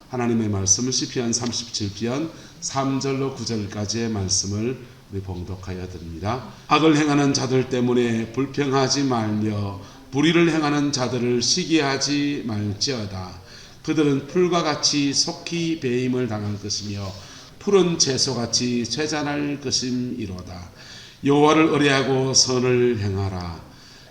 하나님의 말씀을 시편 37편 3절로 9절까지의 말씀을 우리 봉독하여 드립니다. 악을 행하는 자들 때문에 불평하지 말며 불의를 행하는 자들을 시기하지 말지어다. 그들은 풀과 같이 속히 배임을 당할 것이며 푸른 채소같이 쇠잔할 것임이로다. 여호와를 의뢰하고 선을 행하라.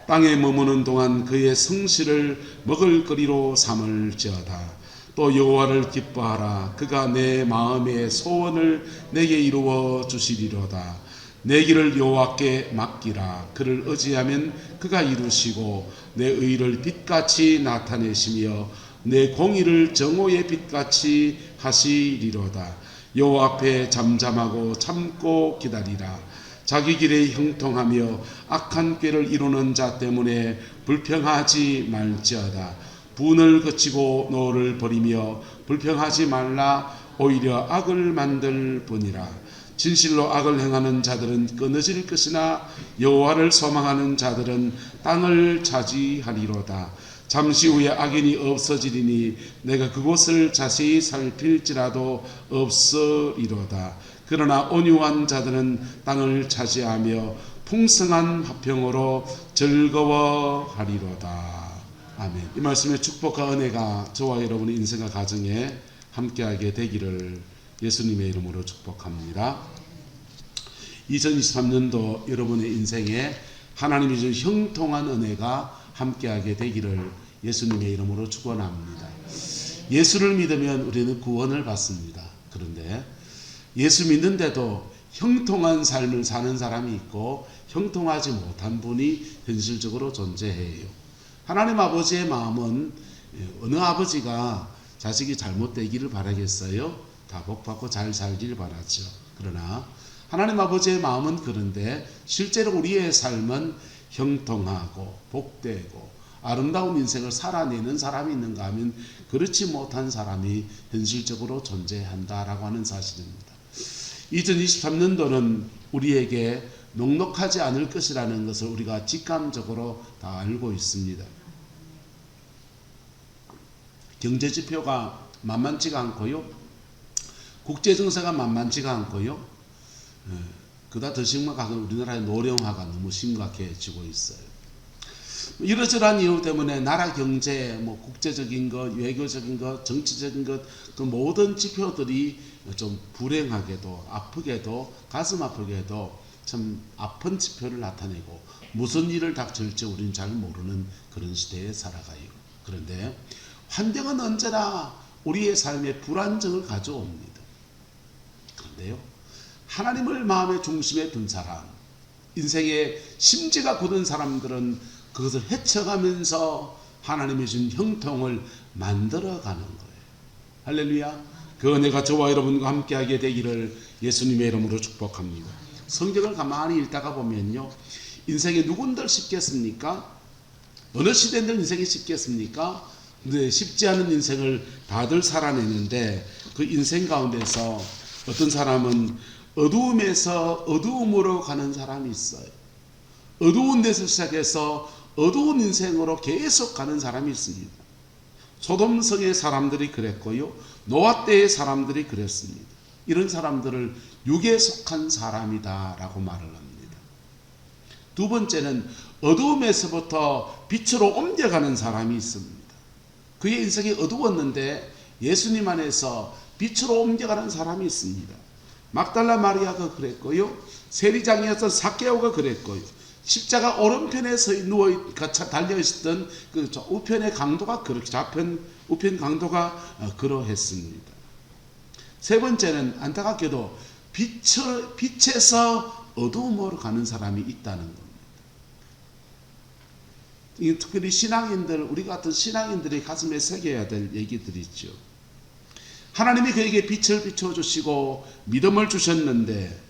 땅에 머무는 동안 그의 성실을 먹을거리로 삼을지어다. 또 여호와를 기뻐하라. 그가 내 마음의 소원을 내게 이루어 주시리로다. 내 길을 여호와께 맡기라. 그를 의지하면 그가 이루시고 내 의를 빛같이 나타내시며 내 공의를 정오의 빛같이 하시리로다. 여호와 앞에 잠잠하고 참고 기다리라. 자기 길에 형통하며 악한 꾀를 이루는 자 때문에 불평하지 말지어다. 분을 그치고 노를 버리며 불평하지 말라. 오히려 악을 만들 뿐이라. 진실로 악을 행하는 자들은 끊어질 것이나 여호와를 소망하는 자들은 땅을 차지하리로다. 잠시 후에 악인이 없어지리니 내가 그곳을 자세히 살필지라도 없으리로다. 그러나 온유한 자들은 땅을 차지하며 풍성한 화평으로 즐거워하리로다. 아멘. 이 말씀의 축복과 은혜가 저와 여러분의 인생과 가정에 함께하게 되기를 예수님의 이름으로 축복합니다. 2023년도 여러분의 인생에 하나님이 준 형통한 은혜가 함께하게 되기를 예수님의 이름으로 축원합니다. 예수를 믿으면 우리는 구원을 받습니다. 그런데 예수 믿는데도 형통한 삶을 사는 사람이 있고 형통하지 못한 분이 현실적으로 존재해요. 하나님 아버지의 마음은 어느 아버지가 자식이 잘못되기를 바라겠어요? 다 복받고 잘 살기를 바라죠. 그러나 하나님 아버지의 마음은 그런데 실제로 우리의 삶은 형통하고 복되고 아름다운 인생을 살아내는 사람이 있는가 하면 그렇지 못한 사람이 현실적으로 존재한다라고 하는 사실입니다. 2023년도는 우리에게 녹록하지 않을 것이라는 것을 우리가 직감적으로 다 알고 있습니다. 경제지표가 만만치가 않고요. 국제정세가 만만치가 않고요. 그다 더 심각하게 우리나라의 노령화가 너무 심각해지고 있어요. 이러저러한 이유 때문에 나라 경제, 국제적인 것, 외교적인 것, 정치적인 것, 그 모든 지표들이 좀 불행하게도 아프게도 가슴 아프게도 참 아픈 지표를 나타내고 무슨 일을 닥칠지 우리는 잘 모르는 그런 시대에 살아가요. 그런데 환경은 언제나 우리의 삶에 불안정을 가져옵니다. 그런데요, 하나님을 마음의 중심에 둔 사람, 인생의 심지가 굳은 사람들은 그것을 헤쳐가면서 하나님이 준 형통을 만들어가는 거예요. 할렐루야. 그 은혜가 저와 여러분과 함께하게 되기를 예수님의 이름으로 축복합니다. 성경을 가만히 읽다가 보면요, 인생에 누군들 쉽겠습니까? 어느 시대인들 인생이 쉽겠습니까? 근데 쉽지 않은 인생을 다들 살아내는데 그 인생 가운데서 어떤 사람은 어두움에서 어두움으로 가는 사람이 있어요. 어두운 데서 시작해서 어두운 인생으로 계속 가는 사람이 있습니다. 소돔성의 사람들이 그랬고요, 노아 때의 사람들이 그랬습니다. 이런 사람들을 육에 속한 사람이다 라고 말을 합니다. 두 번째는 어두움에서부터 빛으로 옮겨가는 사람이 있습니다. 그의 인생이 어두웠는데 예수님 안에서 빛으로 옮겨가는 사람이 있습니다. 막달라 마리아가 그랬고요, 세리장이었던 삭개오가 그랬고요, 십자가 오른편에 누워 달려 있었던 그 우편의 강도가 그렇게 우편 강도가 그러했습니다. 세 번째는 안타깝게도 빛에서 어두움으로 가는 사람이 있다는 겁니다. 특별히 신앙인들, 우리 같은 신앙인들이 가슴에 새겨야 될 얘기들이죠. 하나님이 그에게 빛을 비춰주시고 믿음을 주셨는데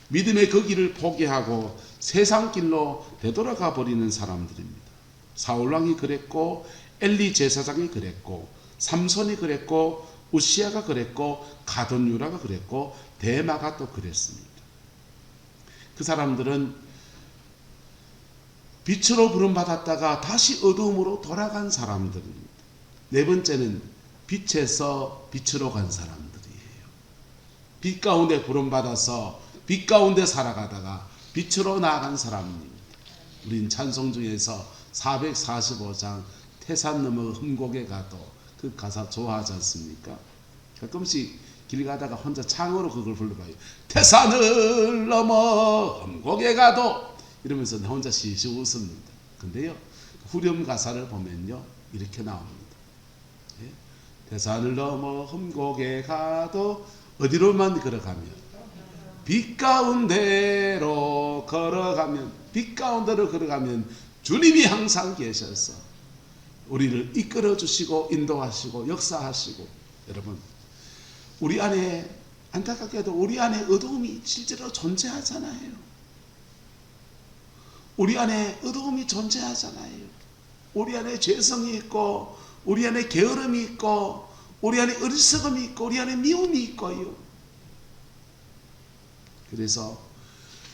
믿음의 그 길을 포기하고 세상 길로 되돌아가 버리는 사람들입니다. 사울왕이 그랬고, 엘리 제사장이 그랬고, 삼손이 그랬고, 우시아가 그랬고, 가돈유라가 그랬고, 데마가 또 그랬습니다. 그 사람들은 빛으로 부름받았다가 다시 어두움으로 돌아간 사람들입니다. 네 번째는 빛에서 빛으로 간 사람들이에요. 빛 가운데 부름받아서 빛 가운데 살아가다가 빛으로 나아간 사람입니다. 우린 찬송 중에서 445장 태산 넘어 흠곡에 가도 그 가사 좋아하지 않습니까? 가끔씩 길 가다가 혼자 창으로 그걸 불러봐요. 태산을 넘어 흠곡에 가도 이러면서 나 혼자 시시 웃습니다. 근데요, 후렴 가사를 보면요 이렇게 나옵니다. 예? 태산을 넘어 흠곡에 가도 어디로만 걸어가면 빛 가운데로 걸어가면 빛 가운데로 걸어가면 주님이 항상 계셔서 우리를 이끌어 주시고 인도하시고 역사하시고, 여러분 우리 안에 안타깝게도 우리 안에 어두움이 실제로 존재하잖아요. 우리 안에 어두움이 존재하잖아요. 우리 안에 죄성이 있고 우리 안에 게으름이 있고 우리 안에 어리석음이 있고 우리 안에 미움이 있고요. 그래서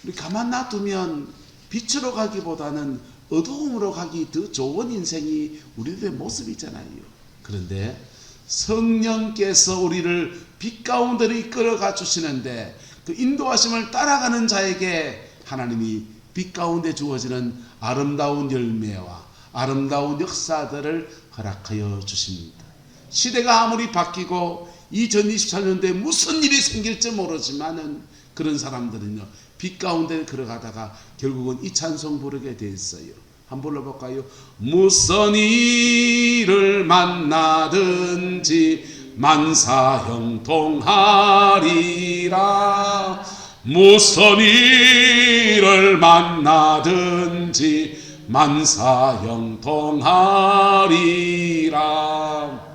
우리 가만 놔두면 빛으로 가기보다는 어두움으로 가기 더 좋은 인생이 우리들의 모습이잖아요. 그런데 성령께서 우리를 빛 가운데로 이끌어가 주시는데 그 인도하심을 따라가는 자에게 하나님이 빛 가운데 주어지는 아름다운 열매와 아름다운 역사들을 허락하여 주십니다. 시대가 아무리 바뀌고 2024년도에 무슨 일이 생길지 모르지만은 그런 사람들은요 빛 가운데 걸어가다가 결국은 이 찬송 부르게 돼 있어요. 한번 불러볼까요? 무슨 일을 만나든지 만사형통하리라. 무슨 일을 만나든지 만사형통하리라.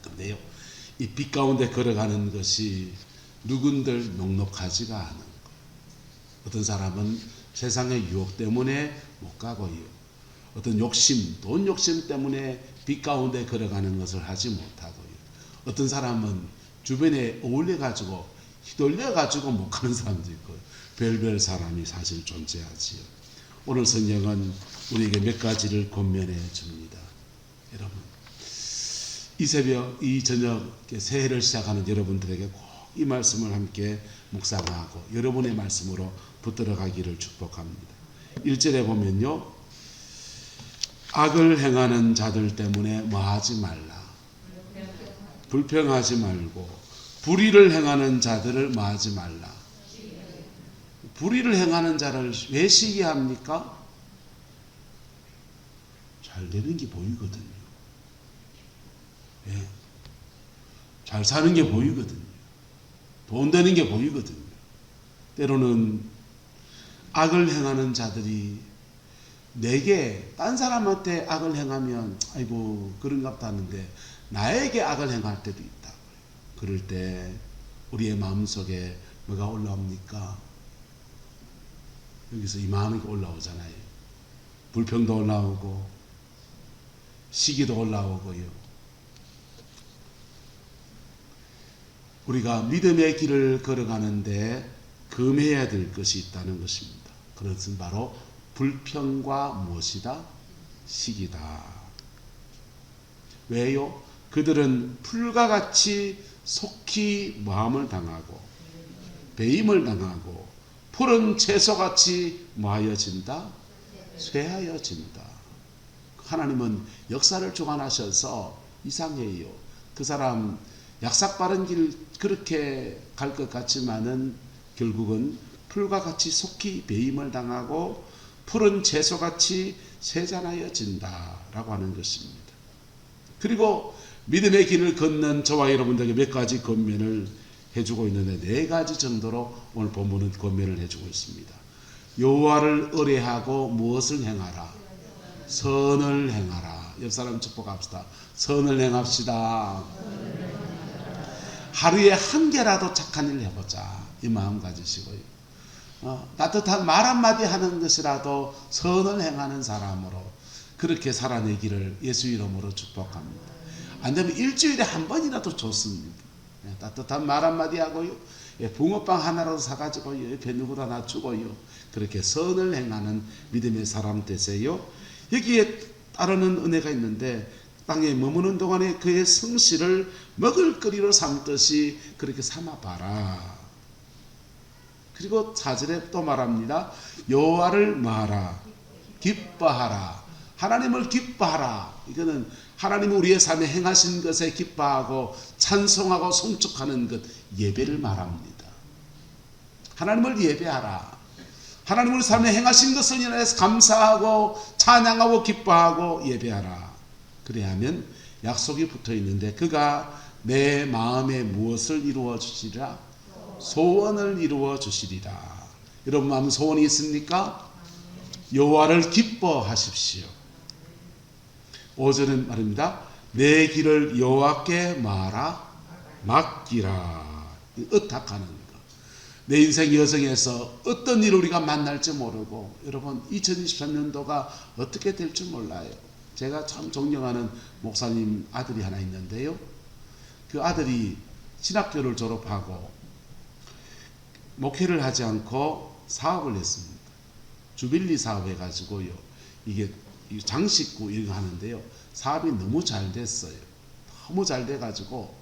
근데요, 이 빛 가운데 걸어가는 것이 누군들 녹록하지가 않은 것. 어떤 사람은 세상의 유혹 때문에 못 가고요. 어떤 욕심, 돈 욕심 때문에 빛 가운데 걸어가는 것을 하지 못하고요. 어떤 사람은 주변에 어울려가지고 휘둘려가지고 못 가는 사람도 있고요. 별별 사람이 사실 존재하지요. 오늘 성경은 우리에게 몇 가지를 권면해 줍니다. 여러분, 이 새벽, 이 저녁 새해를 시작하는 여러분들에게 꼭 이 말씀을 함께 묵상하고 여러분의 말씀으로 붙들어가기를 축복합니다. 1절에 보면요, 악을 행하는 자들 때문에 뭐하지 말라. 불평하지 말고 불의를 행하는 자들을 뭐하지 말라. 불의를 행하는 자를 왜 시기합니까? 잘 되는 게 보이거든요. 예. 잘 사는 게 보이거든요. 돈 되는 게 보이거든요. 때로는 악을 행하는 자들이 내게 딴 사람한테 악을 행하면 아이고 그런갑다 하는데 나에게 악을 행할 때도 있다. 그럴 때 우리의 마음속에 뭐가 올라옵니까? 여기서 이 마음이 올라오잖아요. 불평도 올라오고 시기도 올라오고요. 우리가 믿음의 길을 걸어가는데 금해야 될 것이 있다는 것입니다. 그것은 바로 불평과 무엇이다? 시기다. 왜요? 그들은 풀과 같이 속히 모함을 당하고 배임을 당하고 푸른 채소같이 뭐하여진다? 쇠하여진다. 하나님은 역사를 주관하셔서 이상해요. 그 사람 약삭 바른 길 그렇게 갈 것 같지만은 결국은 풀과 같이 속히 배임을 당하고 푸른 채소같이 세잔하여진다라고 하는 것입니다. 그리고 믿음의 길을 걷는 저와 여러분들에게 몇 가지 권면을 해주고 있는데 4가지 정도로 오늘 본문은 권면을 해주고 있습니다. 여호와를 의뢰하고 무엇을 행하라? 선을 행하라. 옆 사람 축복합시다. 선을 행합시다. 하루에 한 개라도 착한 일을 해보자. 이 마음 가지시고요. 따뜻한 말 한마디 하는 것이라도 선을 행하는 사람으로 그렇게 살아내기를 예수 이름으로 축복합니다. 안 되면 일주일에 한 번이라도 좋습니다. 따뜻한 말 한마디 하고요. 붕어빵 하나라도 사가지고요. 배 누구다 놔주고요. 그렇게 선을 행하는 믿음의 사람 되세요. 여기에 따르는 은혜가 있는데 땅에 머무는 동안에 그의 성실을 먹을거리로 삼듯이 그렇게 삼아봐라. 그리고 4절에 또 말합니다. 여호와를 뭐하라? 기뻐하라. 하나님을 기뻐하라. 이거는 하나님이 우리의 삶에 행하신 것에 기뻐하고 찬송하고 송축하는 것, 예배를 말합니다. 하나님을 예배하라. 하나님 우리 삶에 행하신 것을 인해서 감사하고 찬양하고 기뻐하고 예배하라. 그래야 하면 약속이 붙어 있는데 그가 내 마음에 무엇을 이루어 주시리라? 소원을 이루어 주시리라. 여러분 마음에 소원이 있습니까? 여호와를 기뻐하십시오. 5절은 말입니다. 내 길을 여호와께 말하 맡기라. 의탁하는 것. 내 인생 여정에서 어떤 일을 우리가 만날지 모르고, 여러분 2023년도가 어떻게 될지 몰라요. 제가 참 존경하는 목사님 아들이 하나 있는데요. 그 아들이 신학교를 졸업하고 목회를 하지 않고 사업을 했습니다. 주빌리 사업 해가지고요. 이게 장식구 이런 거 하는데요. 사업이 너무 잘 됐어요. 너무 잘 돼가지고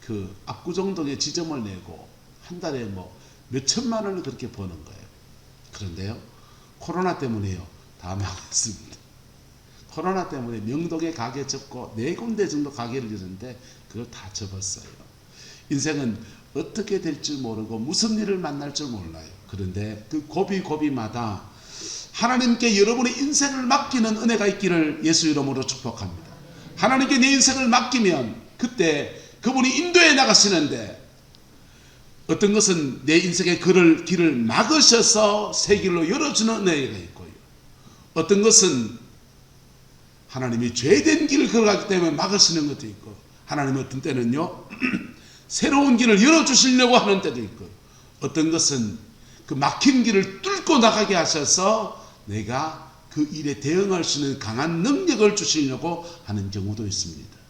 그 압구정동에 지점을 내고 한 달에 뭐 몇천만 원을 그렇게 버는 거예요. 그런데요, 코로나 때문에요, 다 망했습니다. 코로나 때문에 명동에 가게 접고 4군데 정도 가게를 열었는데 그걸 다 접었어요. 인생은 어떻게 될지 모르고 무슨 일을 만날 줄 몰라요. 그런데 그 고비고비마다 하나님께 여러분의 인생을 맡기는 은혜가 있기를 예수 이름으로 축복합니다. 하나님께 내 인생을 맡기면 그때 그분이 인도해 나가시는데, 어떤 것은 내 인생의 길을 막으셔서 새 길로 열어주는 은혜가 있고요. 어떤 것은 하나님이 죄된 길을 걸어가기 때문에 막으시는 것도 있고, 하나님은 어떤 때는요 새로운 길을 열어주시려고 하는 때도 있고, 어떤 것은 그 막힌 길을 뚫고 나가게 하셔서 내가 그 일에 대응할 수 있는 강한 능력을 주시려고 하는 경우도 있습니다.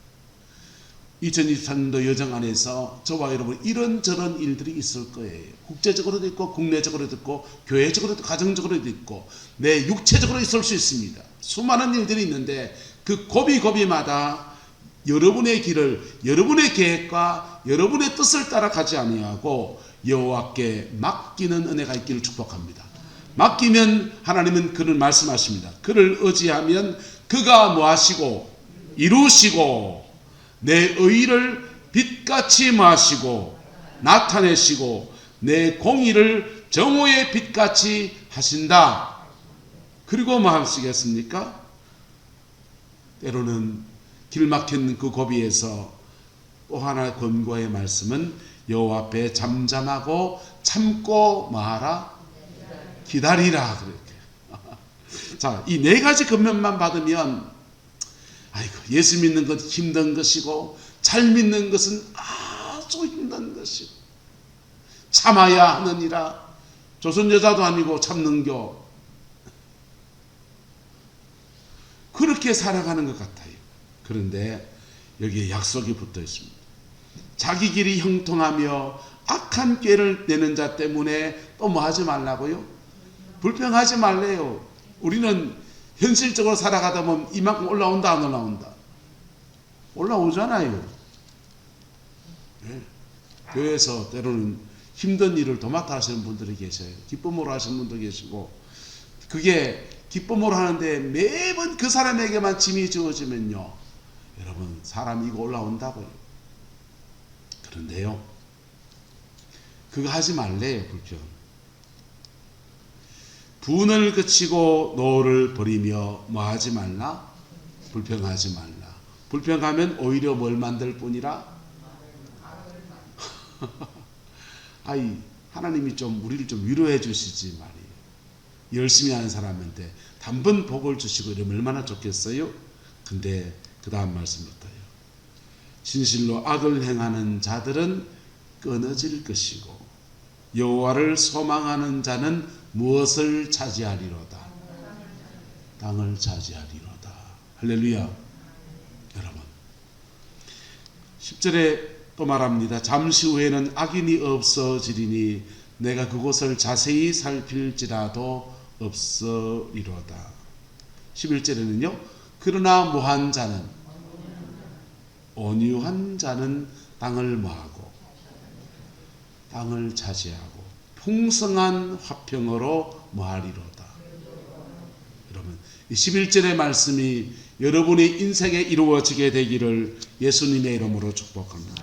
2023년도 여정 안에서 저와 여러분 이런저런 일들이 있을 거예요. 국제적으로도 있고 국내적으로도 있고 교회적으로도 있고 가정적으로도 있고 내 육체적으로 있을 수 있습니다. 수많은 일들이 있는데 그 고비고비마다 여러분의 길을, 여러분의 계획과 여러분의 뜻을 따라가지 아니하고 여호와께 맡기는 은혜가 있기를 축복합니다. 맡기면 하나님은 그를 말씀하십니다. 그를 의지하면 그가 뭐하시고 이루시고 내 의를 빛같이 마시고 나타내시고 내 공의를 정오의 빛같이 하신다. 그리고 뭐 하시겠습니까? 때로는 길 막힌 그 고비에서 또 하나 권고의 말씀은 여호와 앞에 잠잠하고 참고 뭐하라? 기다리라. 그렇게. 자, 이 4가지 권면만 받으면 아이고, 예수 믿는 것 힘든 것이고 잘 믿는 것은 아주 힘든 것이고 참아야 하느니라. 조선 여자도 아니고 참는겨. 그렇게 살아가는 것 같아요. 그런데 여기에 약속이 붙어 있습니다. 자기 길이 형통하며 악한 꾀를 내는 자 때문에 또 뭐 하지 말라고요? 불평하지 말래요. 우리는 현실적으로 살아가다 보면 이만큼 올라온다 안 올라온다? 올라오잖아요. 네. 교회에서 때로는 힘든 일을 도맡아 하시는 분들이 계셔요. 기쁨으로 하시는 분도 계시고, 그게 기쁨으로 하는데 매번 그 사람에게만 짐이 주어지면요, 여러분 사람이 이거 올라온다고요. 그런데요, 그거 하지 말래요. 불평. 분을 그치고 노를 버리며 뭐 하지 말라? 불평하지 말라. 불평하면 오히려 뭘 만들 뿐이라? 아이, 하나님이 좀 우리를 좀 위로해 주시지 말이에요. 열심히 하는 사람한테 단번 복을 주시고 이러면 얼마나 좋겠어요? 근데 그 다음 말씀부터요. 진실로 악을 행하는 자들은 끊어질 것이고 여호와를 소망하는 자는 무엇을 차지하리로다? 땅을 차지하리로다. 할렐루야. 여러분 10절에 또 말합니다. 잠시 후에는 악인이 없어지리니 내가 그곳을 자세히 살필지라도 없으리로다. 11절에는요. 그러나 무한 자는 온유한 자는 땅을 뭐하고 땅을 차지하고 풍성한 화평으로 뭐하리로다. 여러분, 이 11절의 말씀이 여러분의 인생에 이루어지게 되기를 예수님의 이름으로 축복합니다.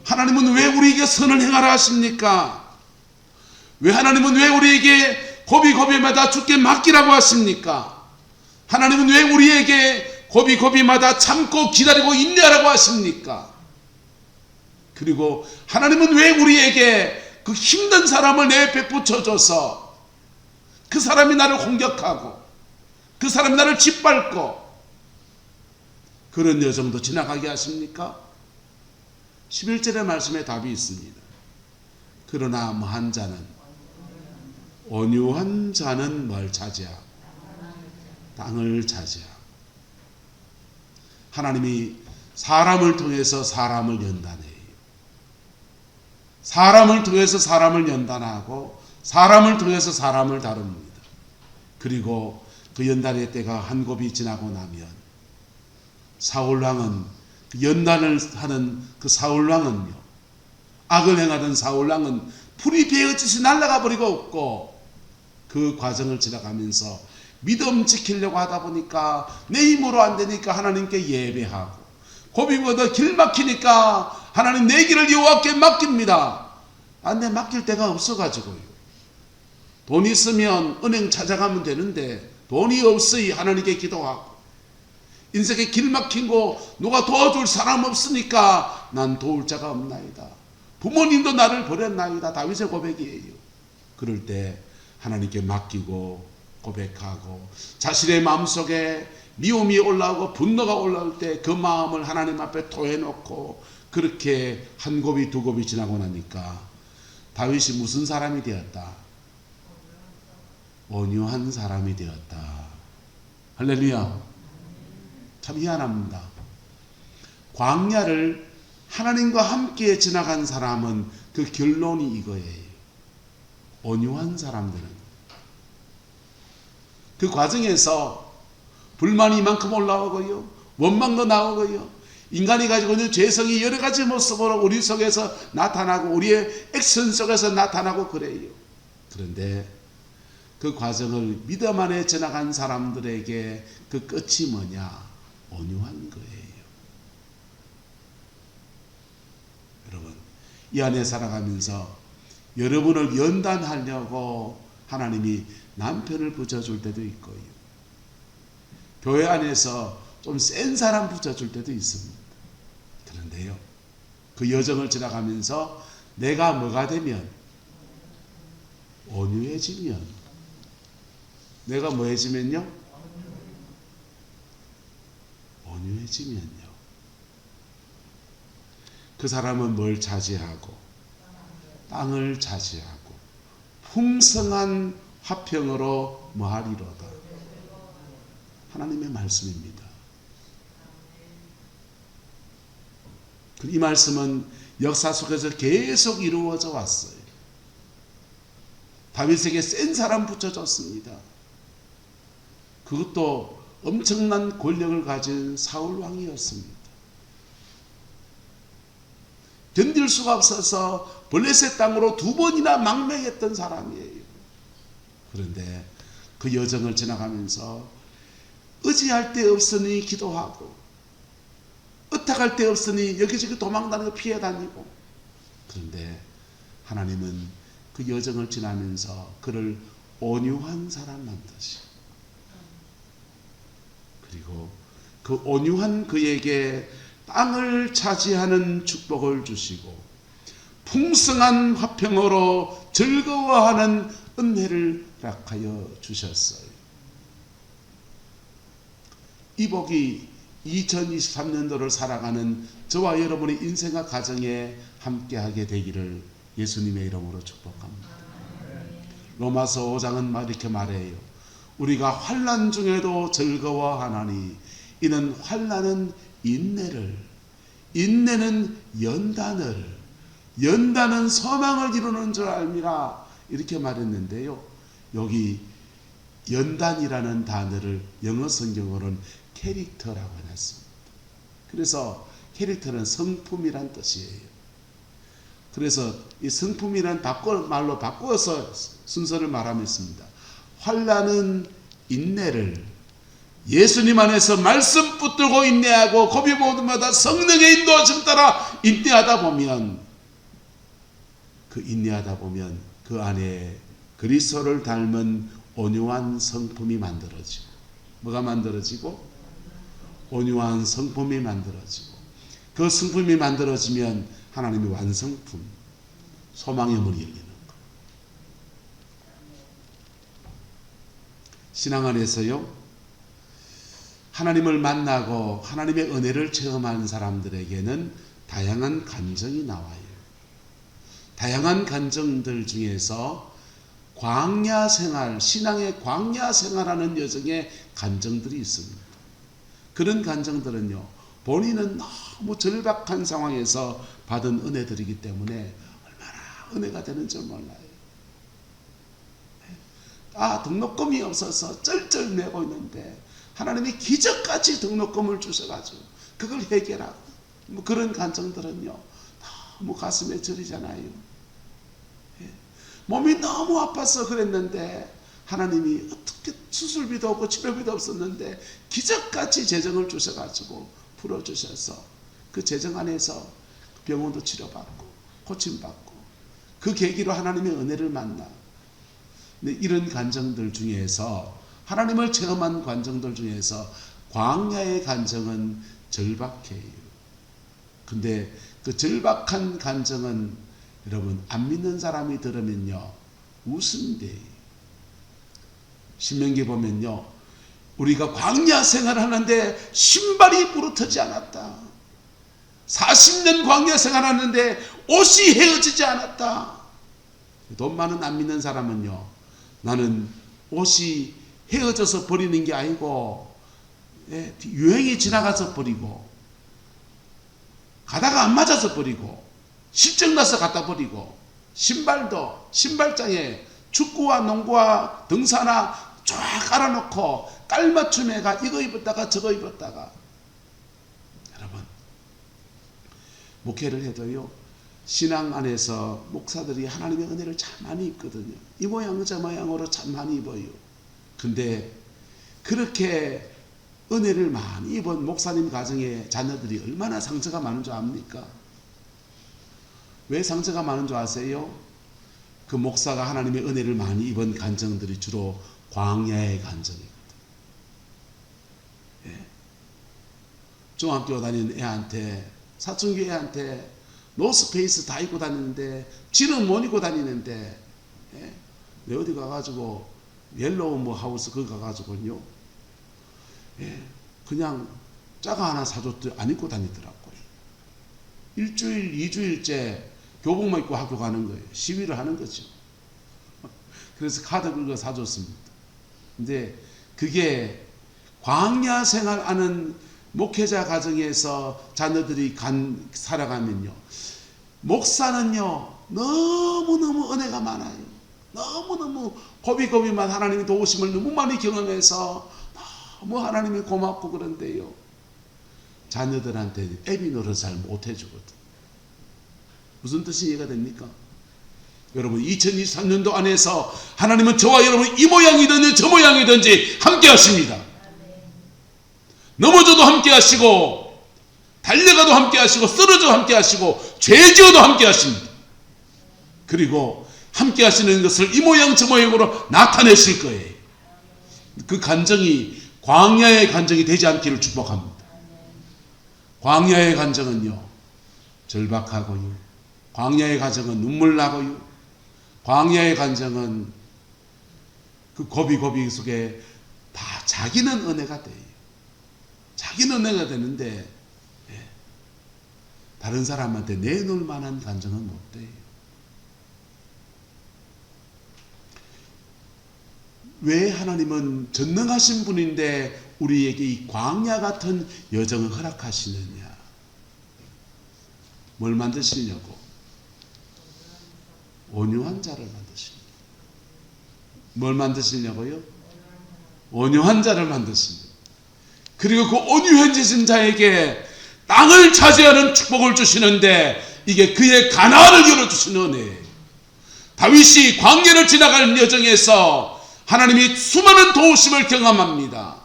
하나님은 왜 우리에게 선을 행하라 하십니까? 왜 하나님은 왜 우리에게 고비고비마다 주께 맡기라고 하십니까? 하나님은 왜 우리에게 고비고비마다 참고 기다리고 인내하라고 하십니까? 그리고 하나님은 왜 우리에게 그 힘든 사람을 내 옆에 붙여줘서 그 사람이 나를 공격하고 그 사람이 나를 짓밟고 그런 여정도 지나가게 하십니까? 11절의 말씀에 답이 있습니다. 그러나 뭐한 자는 온유한 자는 뭘 차지하고 땅을 차지하고 하나님이 사람을 통해서 사람을 연단해요. 사람을 통해서 사람을 연단하고 사람을 통해서 사람을 다룹니다. 그리고 그 연단의 때가 한 곱이 지나고 나면 사울왕은 연단을 하는 그 사울왕은요, 악을 행하던 사울왕은 풀이 베어지듯이 날아가 버리고 없고 그 과정을 지나가면서 믿음 지키려고 하다 보니까 내 힘으로 안 되니까 하나님께 예배하고 고비보다 길 막히니까 하나님 내 길을 여호와께 맡깁니다. 내 맡길 데가 없어가지고요. 돈 있으면 은행 찾아가면 되는데 돈이 없으니 하나님께 기도하고 인생에 길 막힌 거 누가 도와줄 사람 없으니까 난 도울 자가 없나이다. 부모님도 나를 버렸나이다. 다윗의 고백이에요. 그럴 때 하나님께 맡기고 고백하고 자신의 마음속에 미움이 올라오고 분노가 올라올 때 그 마음을 하나님 앞에 토해놓고 그렇게 한 곱이 두 곱이 지나고 나니까 다윗이 무슨 사람이 되었다? 온유한 사람이 되었다. 할렐루야. 참 희한합니다. 광야를 하나님과 함께 지나간 사람은 그 결론이 이거예요. 온유한 사람들은 그 과정에서 불만이 이만큼 올라오고요, 원망도 나오고요, 인간이 가지고 있는 죄성이 여러 가지 모습으로 우리 속에서 나타나고 우리의 액션 속에서 나타나고 그래요. 그런데 그 과정을 믿음 안에 지나간 사람들에게 그 끝이 뭐냐? 온유한 거예요. 여러분, 이 안에 살아가면서 여러분을 연단하려고 하나님이 남편을 붙여줄 때도 있고요, 교회 안에서 좀 센 사람 붙여줄 때도 있습니다. 그런데요, 그 여정을 지나가면서 내가 뭐가 되면? 온유해지면. 내가 뭐해지면요? 온유해지면요. 그 사람은 뭘 차지하고? 땅을 차지하고 풍성한 화평으로 뭐하리로다. 하나님의 말씀입니다. 이 말씀은 역사 속에서 계속 이루어져 왔어요. 다윗에게 센 사람 붙여줬습니다. 그것도 엄청난 권력을 가진 사울 왕이었습니다. 견딜 수가 없어서 블레셋 땅으로 2번이나 망명했던 사람이에요. 그런데 그 여정을 지나가면서 의지할 데 없으니 기도하고 의탁할 데 없으니 여기저기 도망다니고 피해 다니고, 그런데 하나님은 그 여정을 지나면서 그를 온유한 사람 만드시, 그리고 그 온유한 그에게 땅을 차지하는 축복을 주시고 풍성한 화평으로 즐거워하는 은혜를 허락하여 주셨어요. 이 복이 2023년도를 살아가는 저와 여러분의 인생과 가정에 함께하게 되기를 예수님의 이름으로 축복합니다. 로마서 5장은 이렇게 말해요. 우리가 환난 중에도 즐거워하나니 이는 환난은 인내를, 인내는 연단을, 연단은 소망을 이루는 줄 알미라, 이렇게 말했는데요, 여기 연단이라는 단어를 영어 성경으로는 캐릭터라고 해놨습니다. 그래서 캐릭터는 성품이란 뜻이에요. 그래서 이 성품이란 말로 바꿔서 순서를 말하면 있습니다. 환난은 인내를, 예수님 안에서 말씀 붙들고 인내하고 고비 모드마다 성령의 인도하심 따라 인내하다 보면, 그 안에 그리스도를 닮은 온유한 성품이 만들어지고, 뭐가 만들어지고? 온유한 성품이 만들어지고, 그 성품이 만들어지면 하나님의 완성품, 소망의 문이 열리는 것. 신앙 안에서요, 하나님을 만나고 하나님의 은혜를 체험하는 사람들에게는 다양한 감정이 나와요. 다양한 감정들 중에서 광야 생활, 신앙의 광야 생활하는 여정의 감정들이 있습니다. 그런 감정들은요, 본인은 너무 절박한 상황에서 받은 은혜들이기 때문에 얼마나 은혜가 되는 줄 몰라요. 등록금이 없어서 쩔쩔매고 있는데 하나님이 기적같이 등록금을 주셔가지고 그걸 해결하고, 그런 감정들은요 너무 가슴에 저리잖아요. 몸이 너무 아파서 그랬는데 하나님이 어떻게 수술비도 없고 치료비도 없었는데 기적같이 재정을 주셔가지고 풀어주셔서 그 재정 안에서 병원도 치료받고 고침받고, 그 계기로 하나님의 은혜를 만나. 근데 이런 감정들 중에서, 하나님을 체험한 감정들 중에서 광야의 감정은 절박해요. 근데 그 절박한 감정은 여러분 안 믿는 사람이 들으면요 웃음돼요. 신명기 보면요, 우리가 광야 생활하는데 신발이 부르트지 않았다. 40년 광야 생활하는데 옷이 헤어지지 않았다. 돈 많은 안 믿는 사람은요, 나는 옷이 헤어져서 버리는 게 아니고 유행이 지나가서 버리고, 가다가 안 맞아서 버리고, 실증나서 갖다 버리고, 신발도 신발장에 축구와 농구와 등산화 쫙 깔아놓고 깔맞춤에가 이거 입었다가 저거 입었다가. 여러분, 목회를 해도요 신앙 안에서 목사들이 하나님의 은혜를 참 많이 입거든요. 이 모양 저 모양으로 참 많이 입어요. 근데 그렇게 은혜를 많이 입은 목사님 가정의 자녀들이 얼마나 상처가 많은 줄 압니까? 왜 상처가 많은 줄 아세요? 그 목사가 하나님의 은혜를 많이 입은 간증들이 주로 광야의 간증이거든. 중학교 다니는 애한테, 사춘기 애한테 노스페이스 다 입고 다니는데 지는 못 입고 다니는데, 내 어디 가가지고 옐로우 뭐 하우스 거기 가가지고요, 그냥 짜가 하나 사줬더니 안 입고 다니더라고요. 일주일, 2주일째 교복만 입고 학교 가는 거예요. 시위를 하는 거죠. 그래서 카드 긁어 사줬습니다. 근데 그게 광야 생활하는 목회자 가정에서 자녀들이 살아가면요, 목사는요 너무너무 은혜가 많아요. 너무너무 고비고비만 하나님의 도우심을 너무 많이 경험해서 너무 하나님이 고맙고 그런데요, 자녀들한테 애비 노릇 잘 못해주거든. 무슨 뜻이 이해가 됩니까? 여러분, 2023년도 안에서 하나님은 저와 여러분 이 모양이든지 저 모양이든지 함께 하십니다. 넘어져도 함께 하시고, 달려가도 함께 하시고, 쓰러져도 함께 하시고, 죄 지어도 함께 하십니다. 그리고 함께 하시는 것을 이 모양 저 모양으로 나타내실 거예요. 그 간정이 광야의 간정이 되지 않기를 축복합니다. 광야의 간정은요 절박하고요, 광야의 간정은 눈물 나고요, 광야의 간정은 그 고비 속에 다 자기는 은혜가 돼요. 자기는 은혜가 되는데 다른 사람한테 내놓을 만한 간정은 못 돼요. 왜 하나님은 전능하신 분인데 우리에게 이 광야 같은 여정을 허락하시느냐? 뭘 만드시려고? 온유한 자를 만드십니다. 뭘 만드시려고요? 온유한 자를 만드십니다. 그리고 그 온유해지신 자에게 땅을 차지하는 축복을 주시는데 이게 그의 가나안을 열어주시는 은혜예요. 다윗이 광야를 지나갈 여정에서 하나님이 수많은 도우심을 경험합니다.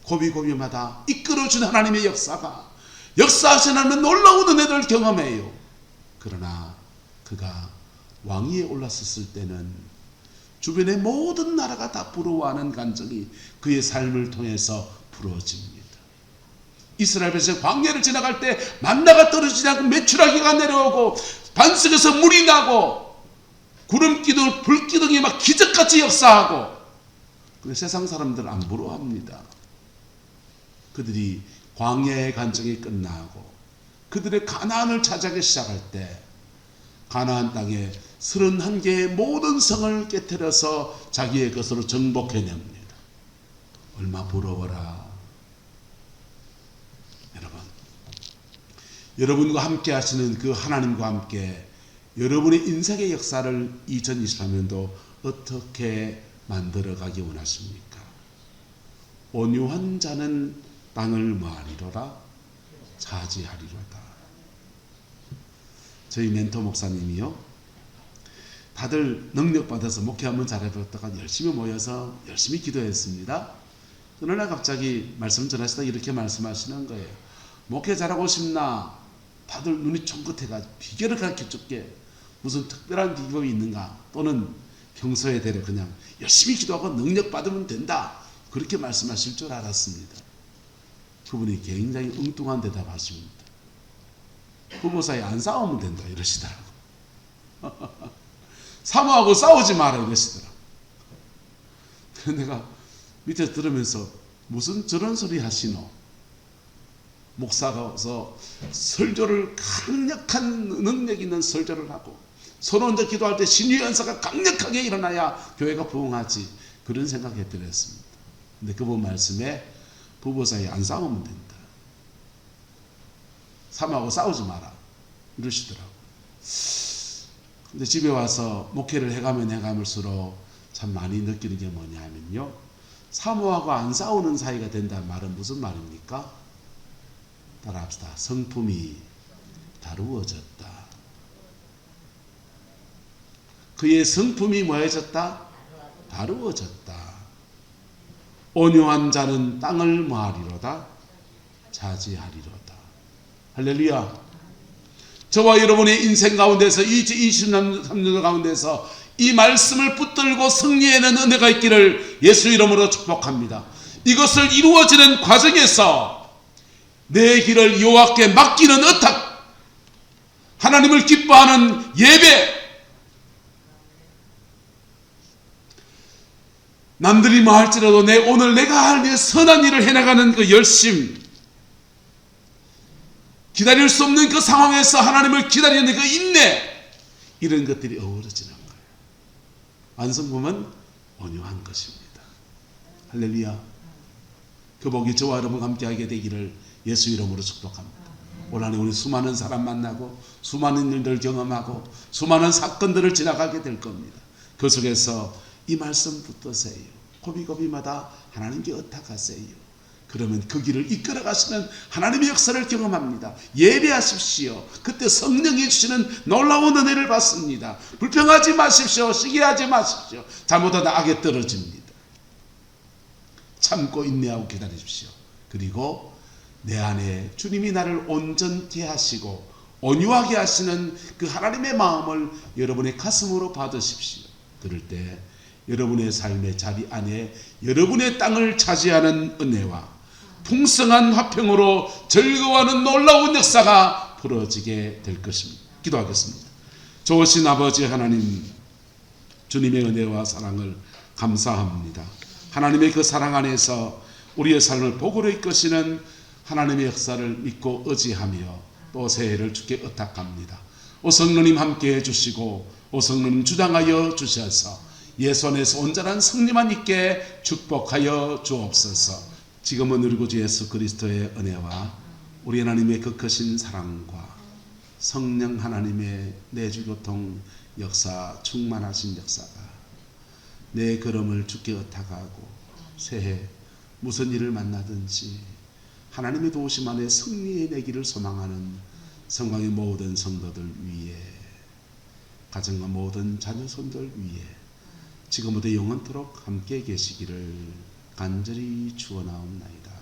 고비고비마다 이끌어준 하나님의 역사가, 역사하신 하나님의 놀라운 은혜를 경험해요. 그러나 그가 왕위에 올랐었을 때는 주변의 모든 나라가 다 부러워하는 감정이 그의 삶을 통해서 부러워집니다. 이스라엘 백성 광야를 지나갈 때 만나가 떨어지지 않고 메추라기가 내려오고 반석에서 물이 나고 구름기둥 불기둥이 막 기적같이 역사하고, 근데 세상 사람들은 안 부러워합니다. 그들이 광야의 간증이 끝나고 그들의 가나안을 차지하기 시작할 때 가나안 땅에 31개의 모든 성을 깨뜨려서 자기의 것으로 정복해냅니다. 얼마 부러워라. 여러분과 함께 하시는 그 하나님과 함께 여러분의 인생의 역사를 2023년도 어떻게 만들어가기 원하십니까? 온유한 자는 땅을 뭐하리로라? 차지하리로다. 저희 멘토 목사님이요, 다들 능력받아서 목회 한번 잘해봤다가 열심히 모여서 열심히 기도했습니다. 어느 날 갑자기 말씀 전하시다 이렇게 말씀하시는 거예요. 목회 잘하고 싶나? 다들 눈이 쫑긋해가지고 비결을 가르쳐줄게. 무슨 특별한 비법이 있는가? 또는 평소에 대로 그냥 열심히 기도하고 능력 받으면 된다. 그렇게 말씀하실 줄 알았습니다. 그분이 굉장히 엉뚱한 대답하십니다. 부부 사이 안 싸우면 된다 이러시더라고. 사모하고 싸우지 마라 이러시더라고. 내가 밑에서 들으면서 무슨 저런 소리 하시노? 목사가 와서 설교를, 강력한 능력 있는 설교를 하고 서로 혼자 기도할 때 신유의 연사가 강력하게 일어나야 교회가 부흥하지, 그런 생각이 들었습니다. 근데 그분 말씀에 부부 사이 안 싸우면 된다, 사모하고 싸우지 마라 이러시더라고. 근데 집에 와서 목회를 해가면 해가면서록 참 많이 느끼는 게 뭐냐면요, 사모하고 안 싸우는 사이가 된다는 말은 무슨 말입니까? 따라합시다. 성품이 다루어졌다. 그의 성품이 뭐해졌다? 다루어졌다. 온유한 자는 땅을 뭐하리로다? 차지하리로다. 할렐루야. 저와 여러분의 인생 가운데서 2023년 가운데서 이 말씀을 붙들고 승리하는 은혜가 있기를 예수 이름으로 축복합니다. 이것을 이루어지는 과정에서 내 길을 여호와께 맡기는 의탁, 하나님을 기뻐하는 예배, 남들이 뭐 할지라도 오늘 내가 할 일, 선한 일을 해나가는 그 열심, 기다릴 수 없는 그 상황에서 하나님을 기다리는 그 인내, 이런 것들이 어우러지는 거예요. 완성품은 온유한 것입니다. 할렐루야. 그 복이 저와 여러분 함께하게 되기를 예수 이름으로 축복합니다. 올 한 해 우리 수많은 사람 만나고 수많은 일들 경험하고 수많은 사건들을 지나가게 될 겁니다. 그 속에서 이 말씀 붙드세요. 고비고비마다 하나님께 의탁하세요. 그러면 그 길을 이끌어 가시는 하나님의 역사를 경험합니다. 예배하십시오. 그때 성령이 주시는 놀라운 은혜를 받습니다. 불평하지 마십시오. 시기하지 마십시오. 잘못하다 악에 떨어집니다. 참고 인내하고 기다리십시오. 그리고 내 안에 주님이 나를 온전케 하시고 온유하게 하시는 그 하나님의 마음을 여러분의 가슴으로 받으십시오. 그럴 때 여러분의 삶의 자리 안에 여러분의 땅을 차지하는 은혜와 풍성한 화평으로 즐거워하는 놀라운 역사가 벌어지게 될 것입니다. 기도하겠습니다. 좋으신 아버지 하나님, 주님의 은혜와 사랑을 감사합니다. 하나님의 그 사랑 안에서 우리의 삶을 복으로 이끄시는 하나님의 역사를 믿고 의지하며 또 새해를 주께 의탁합니다. 오 성령님 함께 해주시고 오 성령님 주장하여 주셔서 예수 안에서 온전한 승리만 있게 축복하여 주옵소서. 지금은 우리 구주 예수 그리스도의 은혜와 우리 하나님의 그 크신 사랑과 성령 하나님의 내주교통 역사, 충만하신 역사가 내 걸음을 주께 의탁하고 새해 무슨 일을 만나든지 하나님의 도우심 안에 승리해내기를 소망하는 성광의 모든 성도들 위에, 가정과 모든 자녀손들 위에 지금부터 영원토록 함께 계시기를 간절히 축원하옵나이다.